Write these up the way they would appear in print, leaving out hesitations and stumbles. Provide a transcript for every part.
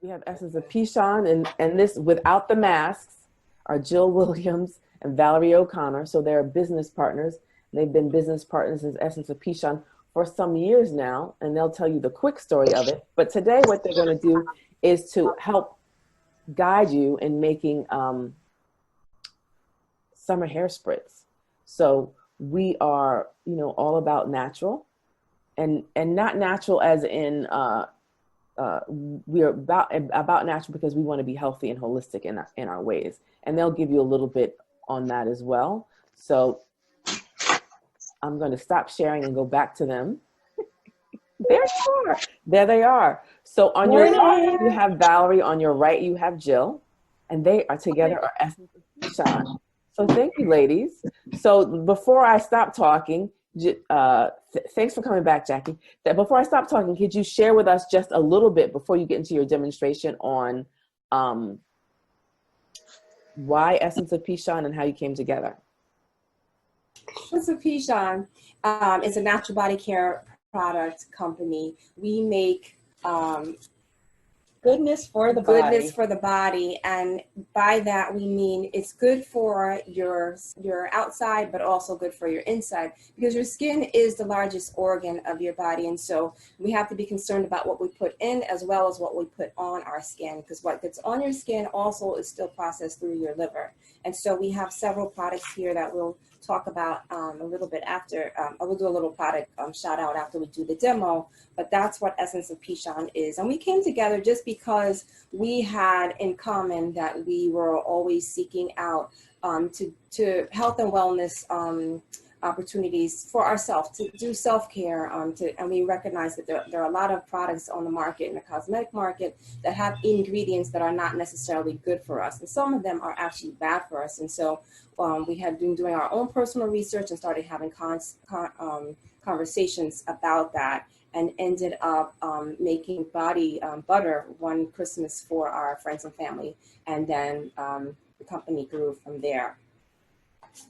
We have Essence of Pishon, and this without the masks are Jill Williams and Valerie O'Connor. So they're business partners. They've been business partners as Essence of Pishon for some years now, and they'll tell you the quick story of it. But today, what they're going to do is to help guide you in making summer hair spritz. So we are, all about natural, and not natural as in we are about natural because we want to be healthy and holistic in our ways. And they'll give you a little bit on that as well. So I'm going to stop sharing and go back to them. There you are. There they are. So on your left, you have Valerie. On your right, you have Jill. And they are together are Essence of Pishon. So thank you, ladies. So before I stop talking, thanks for coming back, Jackie. Before I stop talking, could you share with us just a little bit before you get into your demonstration on why Essence of Pishon and how you came together? Essence of Pishon is a natural body care product company. We make goodness for the body, and by that we mean it's good for your outside, but also good for your inside, because your skin is the largest organ of your body, and so we have to be concerned about what we put in as well as what we put on our skin, because what gets on your skin also is still processed through your liver. And so we have several products here that we'll talk about a little bit after. I will do a little product shout out after we do the demo, but that's what Essence of Pishon is. And we came together just because we had in common that we were always seeking out to health and wellness opportunities for ourselves, to do self-care, and we recognize that there are a lot of products on the market, in the cosmetic market, that have ingredients that are not necessarily good for us, and some of them are actually bad for us. And so we had been doing our own personal research and started having conversations about that, and ended up making body butter one Christmas for our friends and family, and then the company grew from there.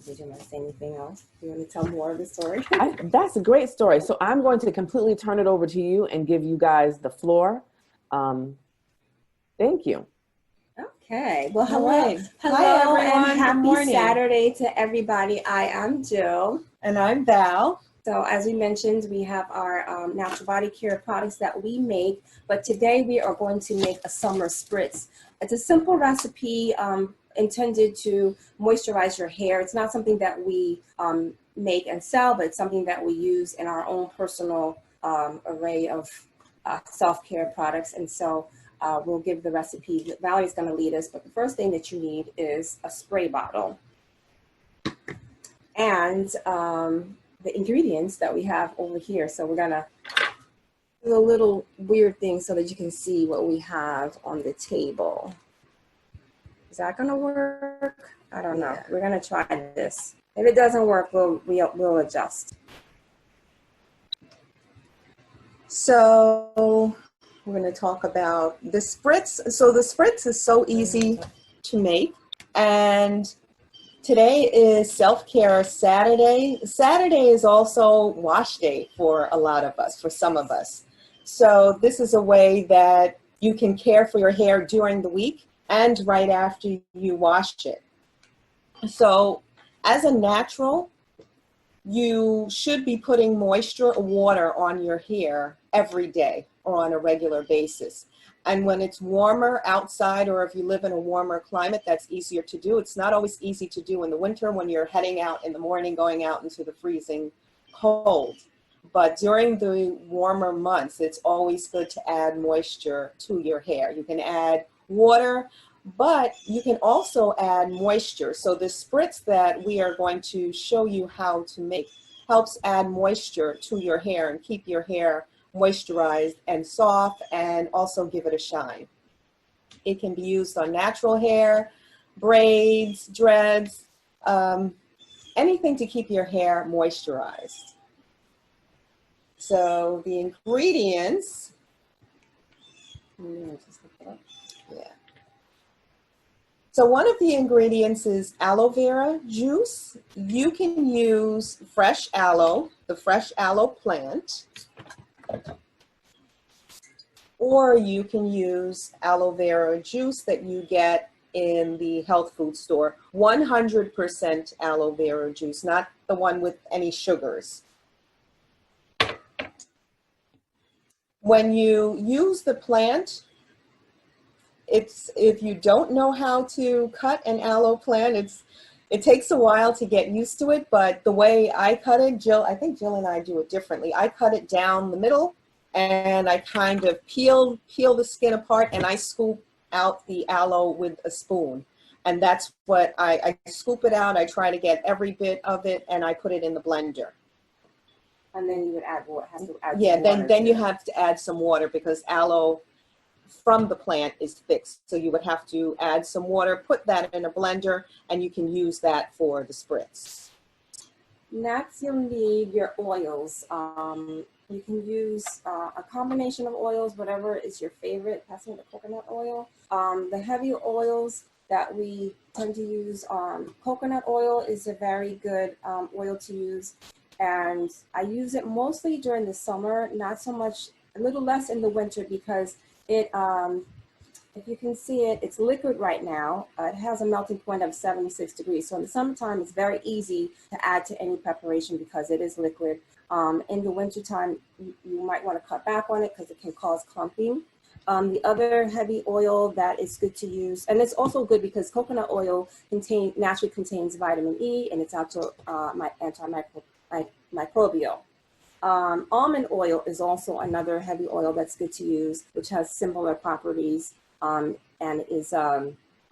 Did you want to say anything else? Do you want to tell more of the story? That's a great story. So I'm going to completely turn it over to you and give you guys the floor. Thank you. Okay. Well, hello. Right. Hello, hi, everyone. and happy Saturday to everybody. I am Jill. And I'm Val. So as we mentioned, we have our natural body care products that we make, but today we are going to make a summer spritz. It's a simple recipe intended to moisturize your hair. It's not something that we make and sell, but it's something that we use in our own personal array of self-care products. And so we'll give the recipe. Valerie's going to lead us, but the first thing that you need is a spray bottle and the ingredients that we have over here. So we're going to do a little weird thing so that you can see what we have on the table. Is that going to work? I don't know. We're going to try this. If it doesn't work, we'll adjust. So we're going to talk about the spritz. So the spritz is so easy to make. And today is Self-Care Saturday. Saturday is also wash day for a lot of us, for some of us. So this is a way that you can care for your hair during the week and right after you wash it. So as a natural, you should be putting moisture or water on your hair every day or on a regular basis. And when it's warmer outside, or if you live in a warmer climate, that's easier to do. It's not always easy to do in the winter when you're heading out in the morning, going out into the freezing cold. But during the warmer months, it's always good to add moisture to your hair. You can add water, but you can also add moisture. So the spritz that we are going to show you how to make helps add moisture to your hair and keep your hair moisturized and soft, and also give it a shine. It can be used on natural hair, braids, dreads, anything to keep your hair moisturized. So the ingredients, So one of the ingredients is aloe vera juice. You can use fresh aloe, the fresh aloe plant. or you can use aloe vera juice that you get in the health food store. 100% aloe vera juice, not the one with any sugars. When you use the plant, if you don't know how to cut an aloe plant, it takes a while to get used to it, but the way I cut it, I think Jill and I do it differently. I cut it down the middle and I kind of peel the skin apart, and I scoop out the aloe with a spoon. And that's what I scoop it out. I try to get every bit of it, and I put it in the blender. And then you would add what? Have to add Yeah, some water then to you it. have to add some water because aloe from the plant is fixed. So you would have to add some water, put that in a blender, and you can use that for the spritz. Next, you'll need your oils. You can use a combination of oils, whatever is your favorite. Passing the coconut oil. The heavy oils that we tend to use, coconut oil is a very good oil to use. And I use it mostly during the summer, not so much, a little less in the winter because it, if you can see it, it's liquid right now. It has a melting point of 76 degrees. So in the summertime, it's very easy to add to any preparation because it is liquid. In the wintertime, you might want to cut back on it because it can cause clumping. The other heavy oil that is good to use, and it's also good because coconut oil naturally contains vitamin E, and it's antimicrobial. Almond oil is also another heavy oil that's good to use, which has similar properties, and is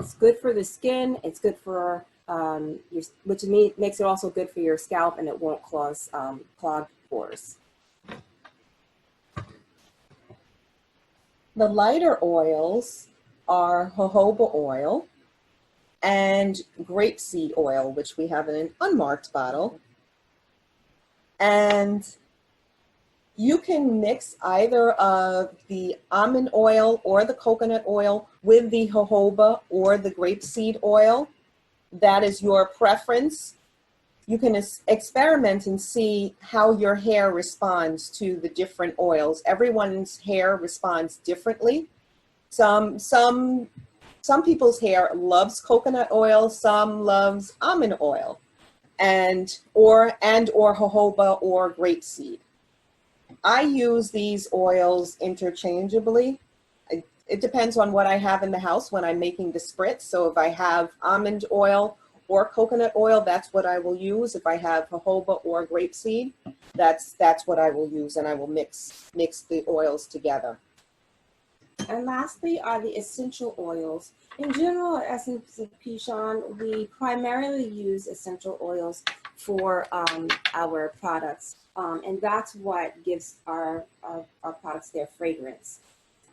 it's good for the skin. It's good for which makes it also good for your scalp, and it won't clog pores. The lighter oils are jojoba oil and grapeseed oil, which we have in an unmarked bottle. And you can mix either of the almond oil or the coconut oil with the jojoba or the grapeseed oil. That is your preference. You can experiment and see how your hair responds to the different oils. Everyone's hair responds differently. Some people's hair loves coconut oil, some loves almond oil, or jojoba or grapeseed. I use these oils interchangeably. It depends on what I have in the house when I'm making the spritz. So if I have almond oil or coconut oil, that's what I will use. If I have jojoba or grapeseed, that's what I will use, and I will mix the oils together. And lastly are the essential oils. In general, at Essence of Pishon, we primarily use essential oils for our products, and that's what gives our products their fragrance.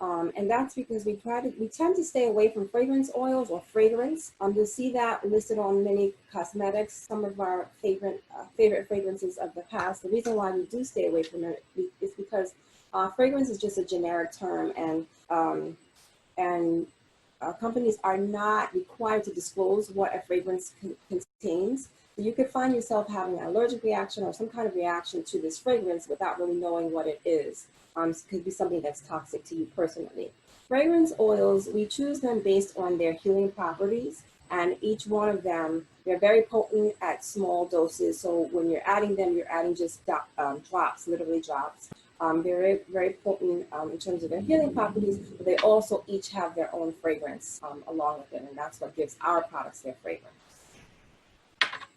And that's because we tend to stay away from fragrance oils or fragrance. You'll see that listed on many cosmetics, some of our favorite fragrances of the past. The reason why we do stay away from it is because fragrance is just a generic term, and companies are not required to disclose what a fragrance contains. So you could find yourself having an allergic reaction or some kind of reaction to this fragrance without really knowing what it is. It could be something that's toxic to you personally. Fragrance oils, we choose them based on their healing properties, and each one of them, they're very potent at small doses. So when you're adding them, you're adding just drops, literally drops. They're very, very potent in terms of their healing properties, but they also each have their own fragrance along with it, and that's what gives our products their fragrance.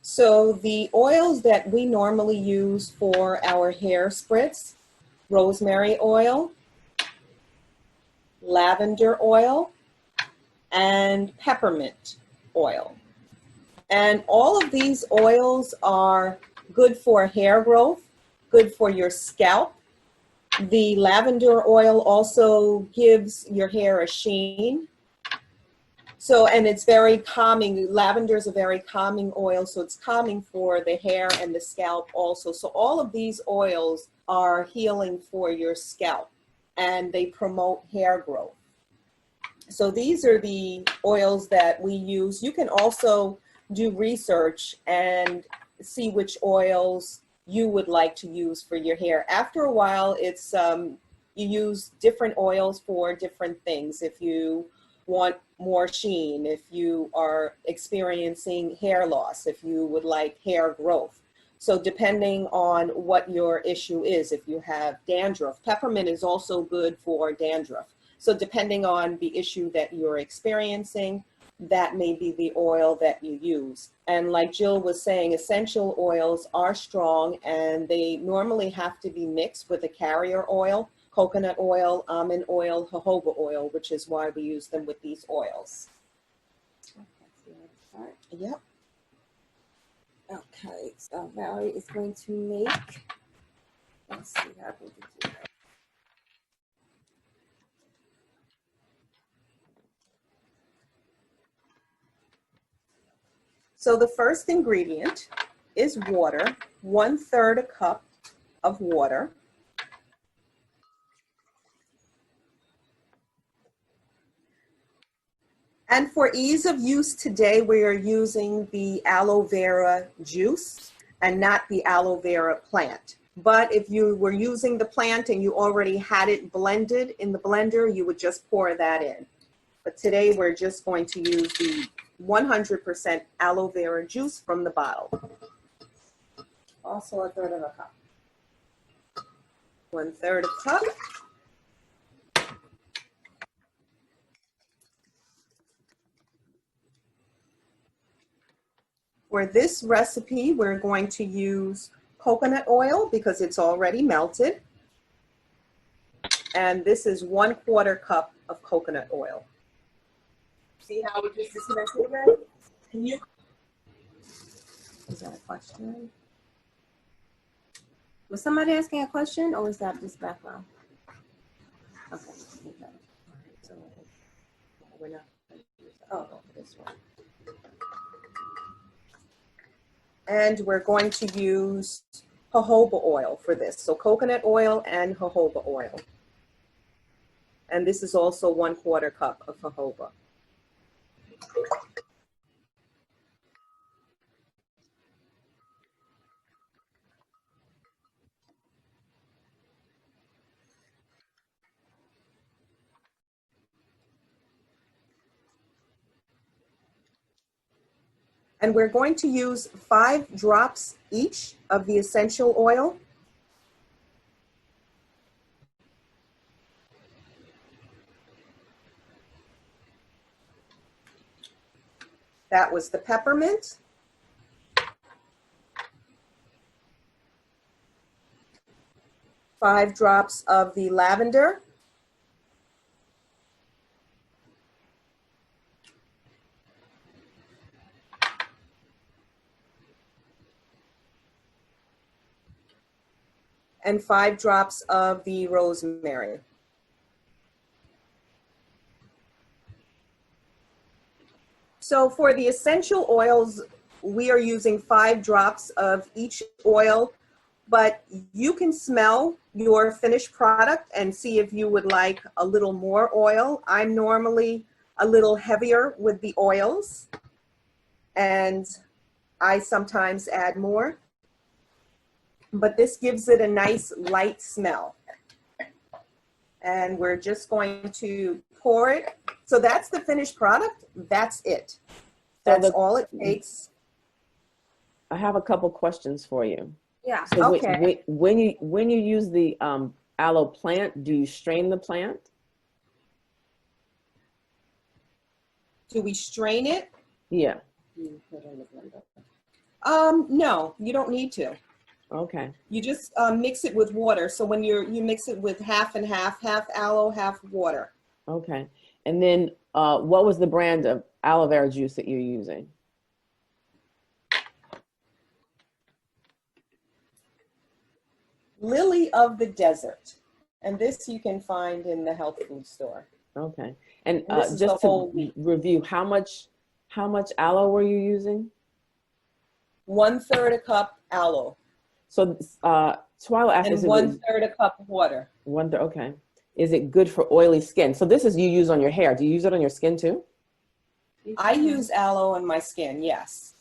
So the oils that we normally use for our hair spritz: rosemary oil, lavender oil, and peppermint oil. And all of these oils are good for hair growth, good for your scalp. The lavender oil also gives your hair a sheen. So, and it's very calming. Lavender is a very calming oil, so it's calming for the hair and the scalp also. So all of these oils are healing for your scalp, and they promote hair growth. So these are the oils that we use. You can also do research and see which oils you would like to use for your hair. After a while, it's you use different oils for different things. If you want more sheen, if you are experiencing hair loss, if you would like hair growth. So depending on what your issue is, if you have dandruff, peppermint is also good for dandruff. So depending on the issue that you're experiencing, that may be the oil that you use. And like Jill was saying, essential oils are strong and they normally have to be mixed with a carrier oil, coconut oil, almond oil, jojoba oil, which is why we use them with these oils. Yep. Okay, so Valerie is going to make, let's see how we can do that. So the first ingredient is water, 1/3 cup of water. And for ease of use today, we are using the aloe vera juice and not the aloe vera plant. But if you were using the plant and you already had it blended in the blender, you would just pour that in. But today we're just going to use the 100% aloe vera juice from the bottle. Also 1/3 cup. 1/3 cup. For this recipe, we're going to use coconut oil because it's already melted. And this is 1/4 cup of coconut oil. See how we just disconnected already? Can you? Is that a question? Was somebody asking a question or was that just background? Okay. So we're not. Oh, this one. And we're going to use jojoba oil for this. So coconut oil and jojoba oil. And this is also 1/4 cup of jojoba. And we're going to use 5 drops each of the essential oil. That was the peppermint. Five drops of the lavender. And 5 drops of the rosemary. So for the essential oils, we are using 5 drops of each oil, but you can smell your finished product and see if you would like a little more oil. I'm normally a little heavier with the oils, and I sometimes add more. But this gives it a nice light smell. And we're just going to pour it. So that's the finished product. That's it. That's all it takes. I have a couple questions for you. Yeah. So Okay. when you use the aloe plant, do you strain the plant? Do we strain it? Yeah. No, you don't need to. Okay. You just mix it with water. So when you mix it with half and half aloe, half water. Okay. And then what was the brand of aloe vera juice that you're using? Lily of the Desert. And this you can find in the health food store. Okay. And this is just the whole to review, how much aloe were you using? 1/3 cup aloe. So Twyla asked, And 1/3 cup of water. Okay. Is it good for oily skin? So this is you use on your hair. Do you use it on your skin too? I use aloe on my skin, yes.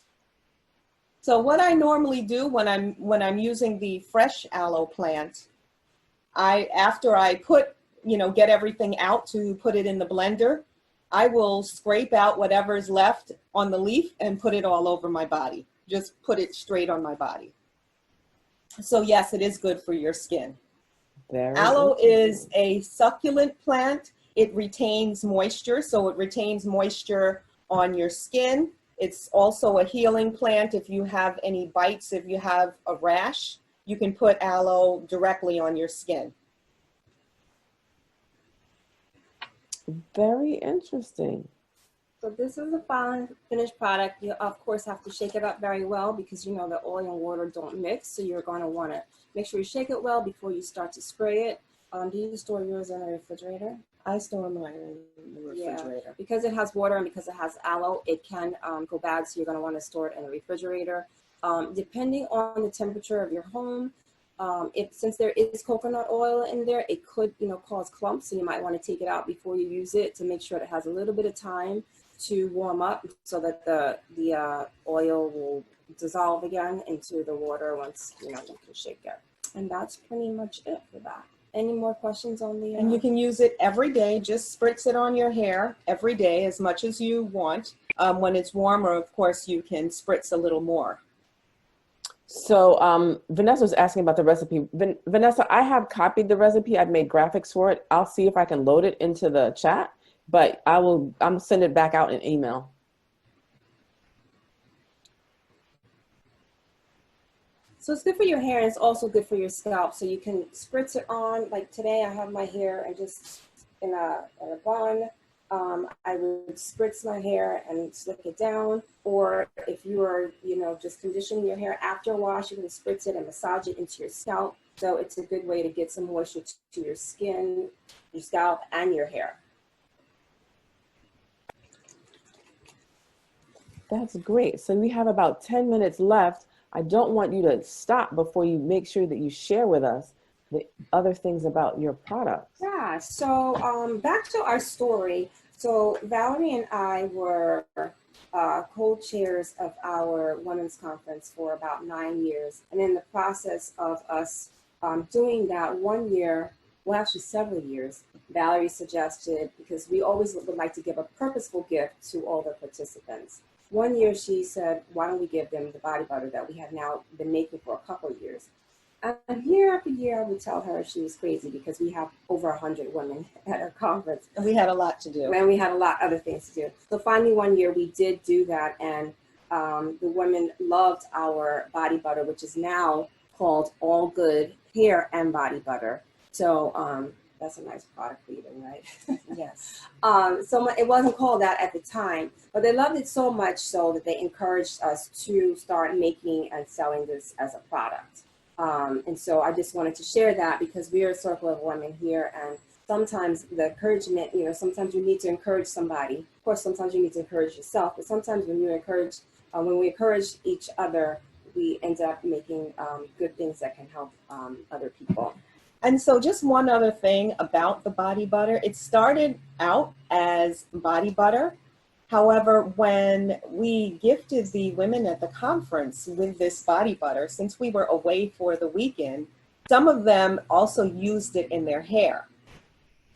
So what I normally do when I'm using the fresh aloe plant, after I get everything out to put it in the blender, I will scrape out whatever's left on the leaf and put it all over my body. Just put it straight on my body. So yes, it is good for your skin. Aloe is a succulent plant. It retains moisture, so it retains moisture on your skin. It's also a healing plant. If you have any bites, if you have a rash, you can put aloe directly on your skin. Very interesting. So this is the final finished product. You of course have to shake it up very well because you know the oil and water don't mix. So you're going to want to make sure you shake it well before you start to spray it. Do you store yours in the refrigerator? I store mine in the refrigerator. Yeah, because it has water and because it has aloe, it can go bad. So you're going to want to store it in the refrigerator. Depending on the temperature of your home, since there is coconut oil in there, it could cause clumps. So you might want to take it out before you use it to make sure it has a little bit of time to warm up so that the oil will dissolve again into the water once you can shake it. And that's pretty much it for that. Any more questions on the? And you can use it every day. Just spritz it on your hair every day as much as you want. When it's warmer, of course, you can spritz a little more. So Vanessa was asking about the recipe. Vanessa, I have copied the recipe. I've made graphics for it. I'll see if I can load it into the chat, but I'm send it back out in email. So it's good for your hair and it's also good for your scalp. So you can spritz it on. Like today I have my hair and just in a bun. I would spritz my hair and slick it down. Or if you are, just conditioning your hair after a wash, you can spritz it and massage it into your scalp. So it's a good way to get some moisture to your skin, your scalp, and your hair. That's great. So we have about 10 minutes left. I don't want you to stop before you make sure that you share with us the other things about your products. Yeah, so back to our story. So Valerie and I were co-chairs of our women's conference for about 9 years. And in the process of us doing that 1 year, well, actually several years, Valerie suggested, because we always would like to give a purposeful gift to all the participants. 1 year she said, why don't we give them the body butter that we have now been making for a couple of years. And year after year, I would tell her she was crazy because we have over 100 women at our conference. And we had a lot to do. And we had a lot of other things to do. So finally 1 year we did do that. And the women loved our body butter, which is now called All Good Hair and Body Butter. So that's a nice product for you, right? Yes. So it wasn't called that at the time, but they loved it so much so that they encouraged us to start making and selling this as a product. And so I just wanted to share that because we are a circle of women here, and sometimes the encouragement, sometimes you need to encourage somebody. Of course, sometimes you need to encourage yourself, but sometimes when we encourage each other, we end up making good things that can help other people. And so just one other thing about the body butter. It started out as body butter. However, when we gifted the women at the conference with this body butter, since we were away for the weekend, some of them also used it in their hair.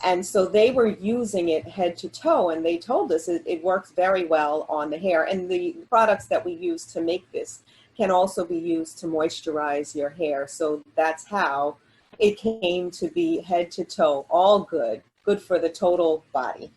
And so they were using it head to toe, and they told us it works very well on the hair. And the products that we use to make this can also be used to moisturize your hair. So that's how it came to be head to toe, all good for the total body.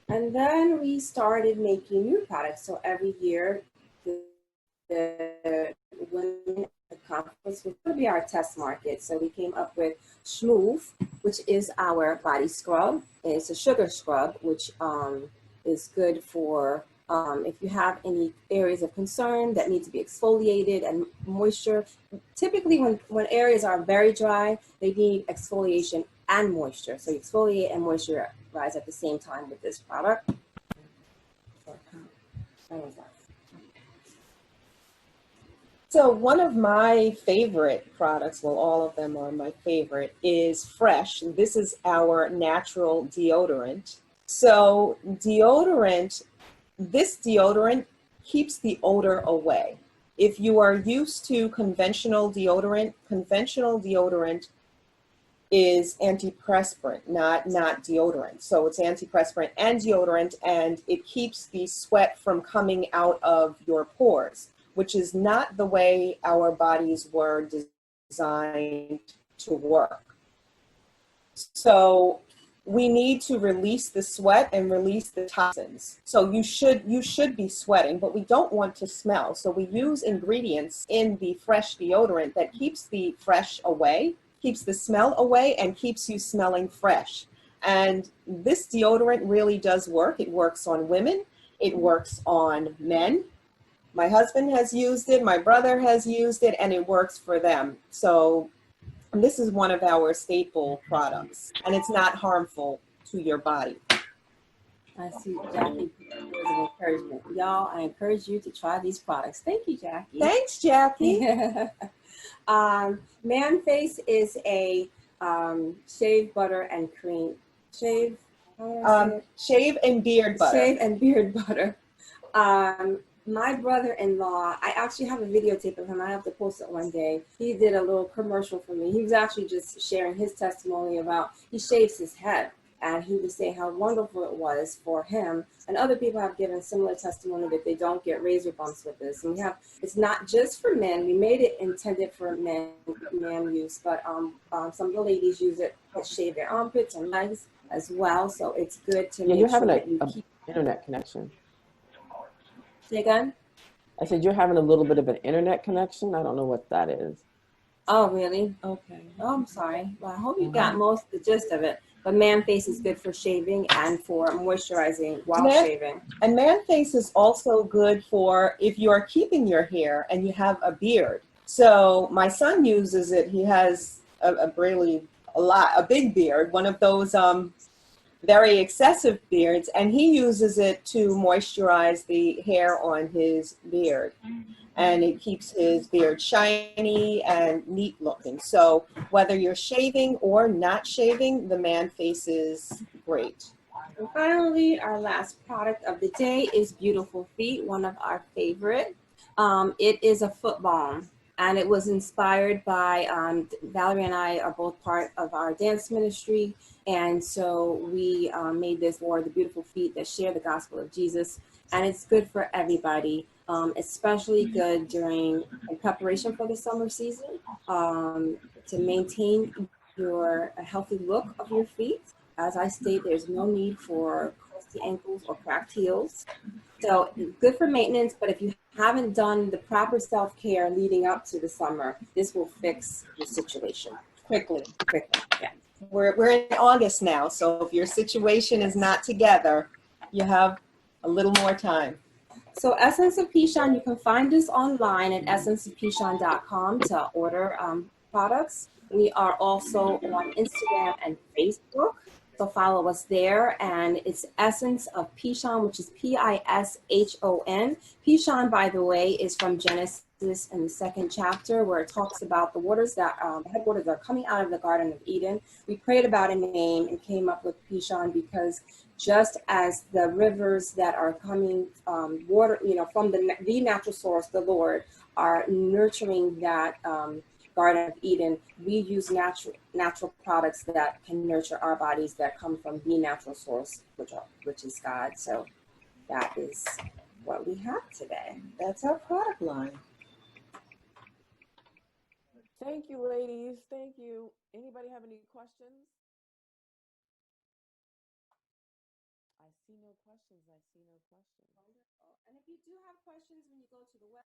And then we started making new products. So every year, the women at the conference was going to be our test market. So we came up with Schmooth, which is our body scrub. And it's a sugar scrub, which is good for if you have any areas of concern that need to be exfoliated and moisture. Typically when areas are very dry, they need exfoliation and moisture. So you exfoliate and moisturize at the same time with this product. So one of my favorite products, well, all of them are my favorite, is Fresh. This is our natural deodorant. So this deodorant keeps the odor away. If you are used to conventional deodorant is antiperspirant, not deodorant. So it's antiperspirant and deodorant, and it keeps the sweat from coming out of your pores, which is not the way our bodies were designed to work. So we need to release the sweat and release the toxins. So you should be sweating, but we don't want to smell. So we use ingredients in the fresh deodorant that keeps the fresh away, keeps the smell away, and keeps you smelling fresh. And this deodorant really does work. It works on women. It works on men. My husband has used it. My brother has used it, and it works for them. So this is one of our staple products, and it's not harmful to your body. I see Jackie words of encouragement. Y'all, I encourage you to try these products. Thank you, Jackie. Thanks, Jackie. Man Face is a shave butter and cream. Shave and beard butter. Shave and beard butter. My brother-in-law, I actually have a videotape of him. I have to post it one day. He did a little commercial for me. He was actually just sharing his testimony about he shaves his head. And he was saying how wonderful it was for him. And other people have given similar testimony that they don't get razor bumps with this. And it's not just for men. We made it intended for man use, but some of the ladies use it to shave their armpits and legs as well. So it's good to make you're sure having that you keep internet connection. Say again? I said you're having a little bit of an internet connection. I don't know what that is. Oh, really? Okay. Oh, I'm sorry. Well, I hope you got most of the gist of it. But Man Face is good for shaving and for moisturizing while shaving. And Man Face is also good for if you are keeping your hair and you have a beard. So my son uses it. He has a big beard, one of those very excessive beards, and he uses it to moisturize the hair on his beard. And it keeps his beard shiny and neat looking. So whether you're shaving or not shaving, the Man Face is great. And finally, our last product of the day is Beautiful Feet, one of our favorite. It is a foot balm, and it was inspired by Valerie and I are both part of our dance ministry. And so we made this for the beautiful feet that share the gospel of Jesus. And it's good for everybody. Especially good in preparation for the summer season, to maintain a healthy look of your feet. As I state, there's no need for crusty ankles or cracked heels. So it's good for maintenance, but if you haven't done the proper self-care leading up to the summer, this will fix the situation Quickly. Yeah. We're in August now, so if your situation is not together, you have a little more time. So Essence of Pishon, you can find us online at essenceofpishon.com to order products. We are also on Instagram and Facebook, so follow us there. And it's Essence of Pishon, which is Pishon. Pishon, by the way, is from Genesis in the 2nd chapter, where it talks about the waters that headwaters are coming out of the Garden of Eden. We prayed about a name and came up with Pishon because just as the rivers that are coming from the natural source, the Lord, are nurturing that Garden of Eden, we use natural products that can nurture our bodies that come from the natural source, which is God. So that is what we have today. That's our product line. Thank you, ladies. Thank you. Anybody have any questions? I see no questions. And if you do have questions when you go to the web,